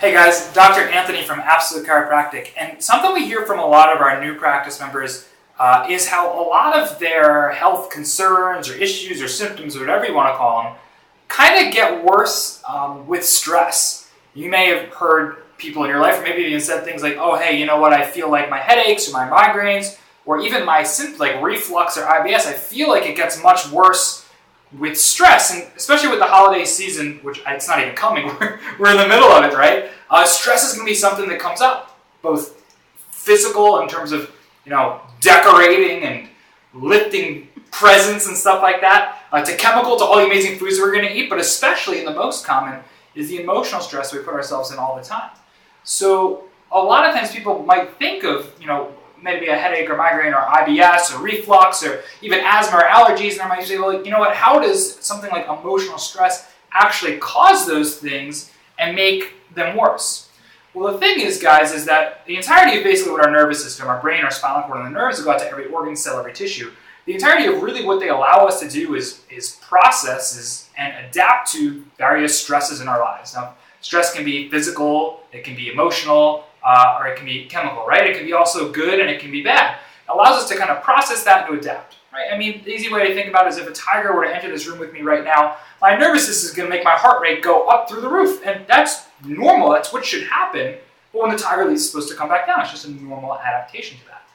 Hey guys, Dr. Anthony from Absolute Chiropractic, and something we hear from a lot of our new practice members is how a lot of their health concerns or issues or symptoms or whatever you want to call them kind of get worse with stress. You may have heard people in your life, or maybe even said things like, oh hey, you know what, I feel like my headaches or my migraines or even my symptoms like reflux or IBS, I feel like it gets much worse with stress, and especially with the holiday season, which it's not even coming, we're in the middle of it, right? Stress is going to be something that comes up, both physical in terms of, decorating and lifting presents and stuff like that, to chemical, to all the amazing foods we're going to eat, but especially, and the most common, is the emotional stress we put ourselves in all the time. So a lot of times people might think of, maybe a headache or migraine or IBS or reflux or even asthma or allergies, and I might say, well, you know what, how does something like emotional stress actually cause those things and make them worse? Well, the thing is, guys, is that the entirety of basically what our nervous system, our brain, our spinal cord, and the nerves go out to every organ, cell, every tissue. The entirety of really what they allow us to do is process and adapt to various stresses in our lives. Now, stress can be physical, it can be emotional, or it can be chemical, right? It can be also good and it can be bad. It allows us to kind of process that and to adapt, right? I mean, the easy way to think about it is if a tiger were to enter this room with me right now, my nervous system is going to make my heart rate go up through the roof. And that's normal. That's what should happen. But when the tiger leaves, it's supposed to come back down. It's just a normal adaptation to that.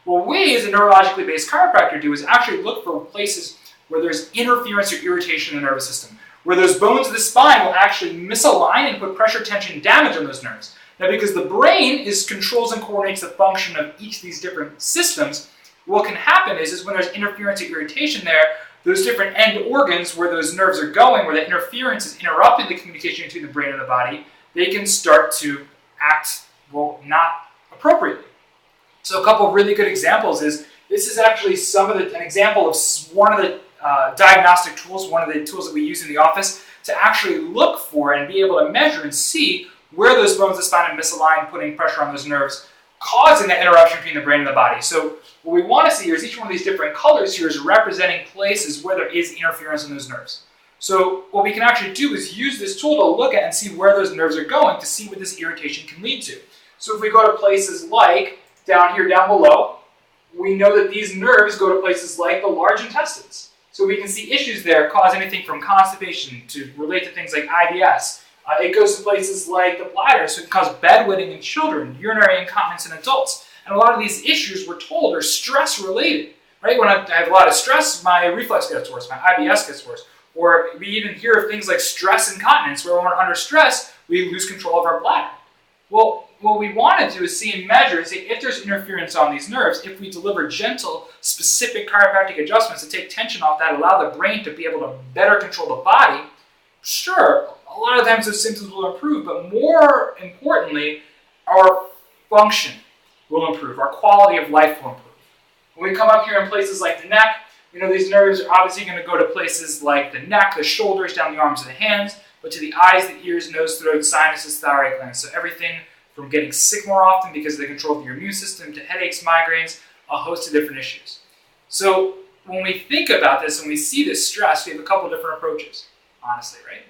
What we, as a neurologically based chiropractor, do is actually look for places where there's interference or irritation in the nervous system, where those bones of the spine will actually misalign and put pressure, tension, damage on those nerves. Now, because the brain controls and coordinates the function of each of these different systems, what can happen is when there's interference or irritation there, those different end organs where those nerves are going, where the interference is interrupting the communication between the brain and the body, they can start to act, not appropriately. So a couple of really good examples is, this is actually an example of one of the diagnostic tools, one of the tools that we use in the office to actually look for and be able to measure and see where those bones of the spine are misaligned, putting pressure on those nerves, causing that interruption between the brain and the body. So what we want to see here is each one of these different colors here is representing places where there is interference in those nerves. So what we can actually do is use this tool to look at and see where those nerves are going to see what this irritation can lead to. So if we go to places like down here, down below, we know that these nerves go to places like the large intestines. So we can see issues there cause anything from constipation to relate to things like IBS. It goes to places like the bladder, so it can cause bedwetting in children, urinary incontinence in adults. And a lot of these issues, we're told, are stress-related. Right? When I have a lot of stress, my reflux gets worse, my IBS gets worse. Or we even hear of things like stress incontinence, where when we're under stress, we lose control of our bladder. Well, what we want to do is see and measure and say if there's interference on these nerves, if we deliver gentle, specific chiropractic adjustments to take tension off that, allow the brain to be able to better control the body, sure, a lot of times those symptoms will improve, but more importantly, our function will improve, our quality of life will improve. When we come up here in places like the neck, these nerves are obviously going to go to places like the neck, the shoulders, down the arms and the hands, but to the eyes, the ears, nose, throat, sinuses, thyroid glands. So everything from getting sick more often because of the control of your immune system to headaches, migraines, a host of different issues. So when we think about this and we see this stress, we have a couple different approaches, honestly, right?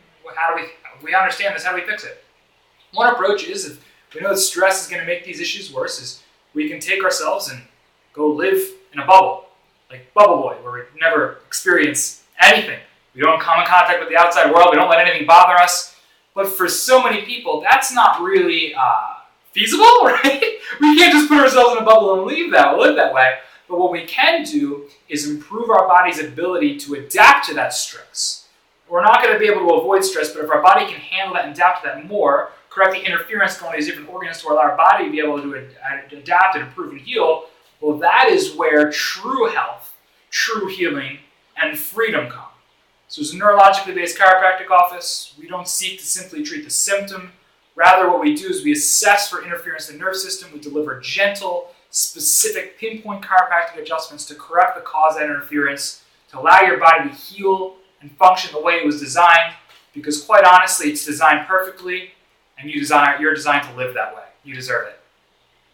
If we understand this, how do we fix it? One approach is, if we know that stress is going to make these issues worse, is we can take ourselves and go live in a bubble, like Bubble Boy, where we never experience anything. We don't come in contact with the outside world. We don't let anything bother us. But for so many people, that's not really feasible, right? We can't just put ourselves in a bubble and live that way. But what we can do is improve our body's ability to adapt to that stress. We're not going to be able to avoid stress, but if our body can handle that and adapt to that more, correct the interference going to these different organs to allow our body to be able to adapt and improve and heal, well, that is where true health, true healing, and freedom come. So as a neurologically based chiropractic office, we don't seek to simply treat the symptom. Rather, what we do is we assess for interference in the nerve system. We deliver gentle, specific, pinpoint chiropractic adjustments to correct the cause of that interference, to allow your body to heal and function the way it was designed, because quite honestly, it's designed perfectly, and you're designed to live that way. You deserve it.